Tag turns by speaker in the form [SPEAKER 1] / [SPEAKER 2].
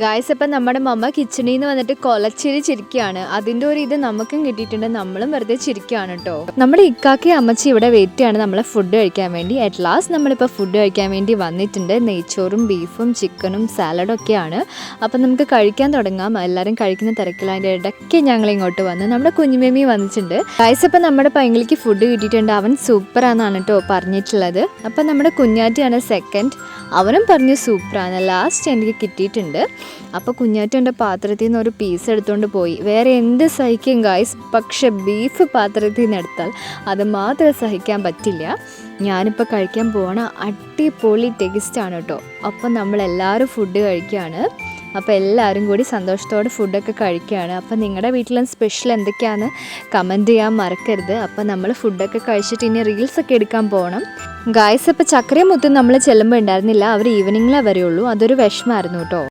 [SPEAKER 1] Guys, അപ്പം നമ്മുടെ മമ്മ കിച്ചണിൽ നിന്ന് വന്നിട്ട് കൊലച്ചിരി ചിരിക്കുകയാണ്. അതിൻ്റെ ഒരു ഇത് നമുക്കും കിട്ടിയിട്ടുണ്ട്. നമ്മളും വെറുതെ ചിരിക്കുകയാണ് കേട്ടോ. നമ്മുടെ ഇക്കാക്കി അമ്മച്ചി ഇവിടെ വെയിറ്റ് ചെയ്യാണ് നമ്മളെ ഫുഡ് കഴിക്കാൻ വേണ്ടി. അറ്റ് ലാസ്റ്റ് നമ്മളിപ്പോൾ ഫുഡ് കഴിക്കാൻ വേണ്ടി വന്നിട്ടുണ്ട്. നെയ്ച്ചോറും ബീഫും ചിക്കനും സാലഡും ഒക്കെയാണ്. അപ്പം നമുക്ക് കഴിക്കാൻ തുടങ്ങാം. എല്ലാവരും കഴിക്കുന്ന തിരക്കിൽ അതിൻ്റെ ഇടയ്ക്ക് ഞങ്ങൾ ഇങ്ങോട്ട് വന്ന് നമ്മുടെ കുഞ്ഞുമേമി വന്നിട്ടുണ്ട്. ഗായ്സ്, അപ്പം നമ്മുടെ പൈങ്കിളിക്ക് ഫുഡ് കിട്ടിയിട്ടുണ്ട്. അവൻ സൂപ്പറാണെന്നാണ് കേട്ടോ പറഞ്ഞിട്ടുള്ളത്. അപ്പം നമ്മുടെ കുഞ്ഞാറ്റിയാണ് സെക്കൻഡ്. അവനും പറഞ്ഞു സൂപ്പറാണ്. ലാസ്റ്റ് എനിക്ക് കിട്ടിയിട്ടുണ്ട്. അപ്പോൾ കുഞ്ഞാറ്റ എൻ്റെ പാത്രത്തിൽ നിന്ന് ഒരു പീസ് എടുത്തുകൊണ്ട് പോയി. വേറെ എന്ത് സഹിക്കും ഗായ്സ്, പക്ഷെ ബീഫ് പാത്രത്തിൽ നിന്ന് എടുത്താൽ അത് മാത്രം സഹിക്കാൻ പറ്റില്ല. ഞാനിപ്പോൾ കഴിക്കാൻ പോകണ അടിപൊളി ടേസ്റ്റാണ് കേട്ടോ. അപ്പോൾ നമ്മളെല്ലാവരും ഫുഡ് കഴിക്കുകയാണ്. അപ്പോൾ എല്ലാവരും കൂടി സന്തോഷത്തോടെ ഫുഡൊക്കെ കഴിക്കുകയാണ്. അപ്പോൾ നിങ്ങളുടെ വീട്ടിലും സ്പെഷ്യൽ എന്തൊക്കെയാണെന്ന് കമൻറ്റ് ചെയ്യാൻ മറക്കരുത്. അപ്പോൾ നമ്മൾ ഫുഡൊക്കെ കഴിച്ചിട്ട് ഇനി റീൽസൊക്കെ എടുക്കാൻ പോകണം. ഗായ്സ്, അപ്പോൾ ചക്കരയും മുത്തും നമ്മൾ ചെല്ലുമ്പോൾ ഉണ്ടായിരുന്നില്ല. അവർ ഈവനിങ്ങിലേ വരെയുള്ളൂ. അതൊരു വിഷമമായിരുന്നു കേട്ടോ.